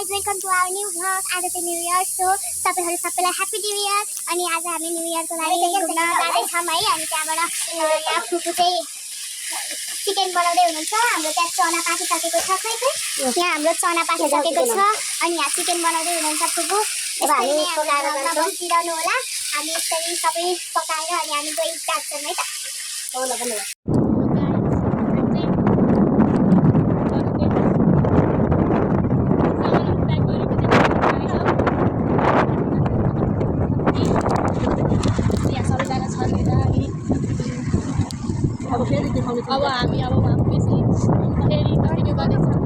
guys, welcome to our new vlog. आज चाहिँ new year so तपाईहरु सबैलाई ह्यापी न्यू इयर। अनि आज हामी न्यू इयर को लागि घुम्न जाँदै छौं है। अनि त्यहाँबाट यहाँ फुपू चाहिँ चिकन बनाउँदै हुनुहुन्छ। हाम्रो त्यहाँ चना पाकिसकेको छ खै यहाँ हाम्रो चना पाकिसकेको छ अनि यहाँ चिकन बनाउँदै हुनुहुन्छ फुपू। अब हामी पकाएर बसिरहनु होला। हामी यसरी सबै पकाएर अनि हामी गइ जान्छौं है त। होला पनि अब हामी फेरि कन्टिन्यू गर्दैछौँ।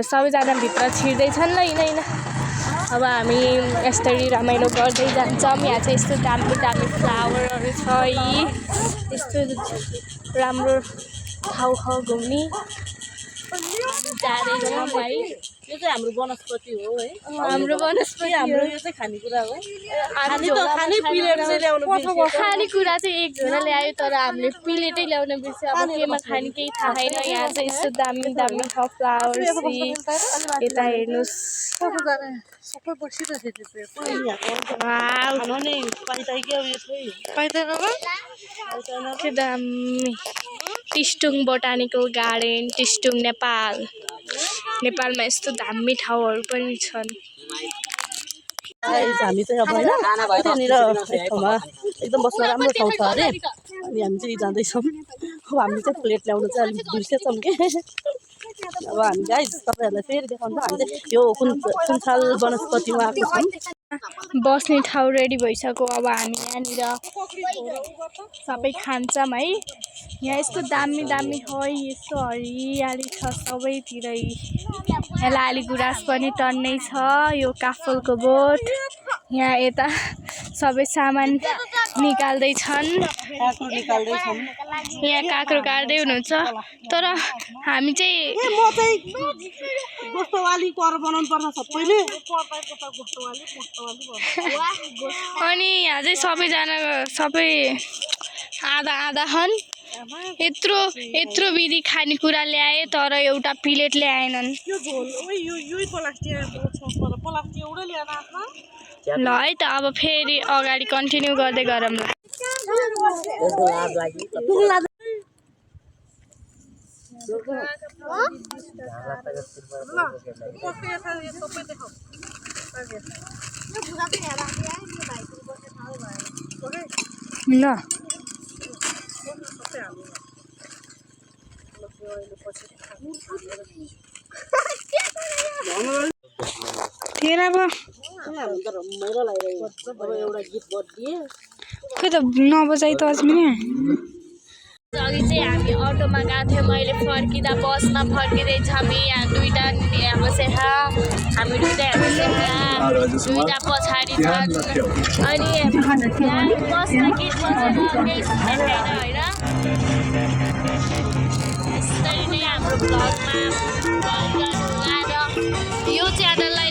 सबैजना भित्र छिर्दैछन् ल यिन अब हामी यसरी रमाइलो गर्दै जान्छौँ। यहाँ चाहिँ यस्तो दामी दामी फ्लावरहरू छ यी यस्तो राम्रो ठाउँ छ घुम्ने जाँदैछौँ है। यो चाहिँ हाम्रो वनस्पति हो है। हाम्रो वनस्पति हाम्रो यो चाहिँ खानेकुरा हो। खानेकुरा चाहिँ एक झोला ल्यायो तर हामीले प्लेटै ल्याउन बिर्स्यो। अब केमा खाने केही थाहा छैन। यहाँ चाहिँ यस्तो दामी दामी छ फ्लावर्स यता हेर्नुहोस्। दामी टिस्टुङ बोटानिकल गार्डन टिस्टुङ नेपाल। नेपालमा यस्तो दामी ठाउँहरू पनि छन्। हामी चाहिँ अब होइन त्यहाँनिर ठाउँमा एकदम बस्न राम्रो ठाउँ छ अरे। अनि हामी चाहिँ जाँदैछौँ। अब हामी चाहिँ प्लेट ल्याउनु चाहिँ अलिक बिर्सेछौँ कि अब हामी गाइस तपाईँहरूलाई फेरि देखाउँछ। हामी चाहिँ यो कुन साल वनस्पतिमा आएको छौँ। बस्ने ठाउँ रेडी भइसक्यो। अब हामी यहाँनिर सबै खान्छौँ है। यहाँ यस्तो दामी दामी हो यस्तो हरियाली छ सबैतिरै। यहाँ लालीगुराँस पनि टन्नै छ। यो काफलको बोट यहाँ यता सबै सामान निकाल्दैछन्। यहाँ काँक्रो काट्दै हुनुहुन्छ तर हामी चाहिँ अनि यहाँ चाहिँ सबैजना सबै आधा आधा छन्। यत्रो विधि खानेकुरा ल्याए तर एउटा प्लेट ल्याएनन्। ल है त अब फेरि अगाडि कन्टिन्यू गर्दै गरौँ ल। ल खै त नबजाइ त अझै अघि चाहिँ हामी अटोमा गएको थियौँ। मैले फर्किँदा बसमा फर्किँदैछ हामी। यहाँ दुईवटा बसेर हामी दुईवटा दुईवटा पछाडि छन्। अनि यहाँ बसमा गीत बजेर केही सुन्ने छैन होइन। यसरी नै हाम्रो भ्लगमा यो च्यानललाई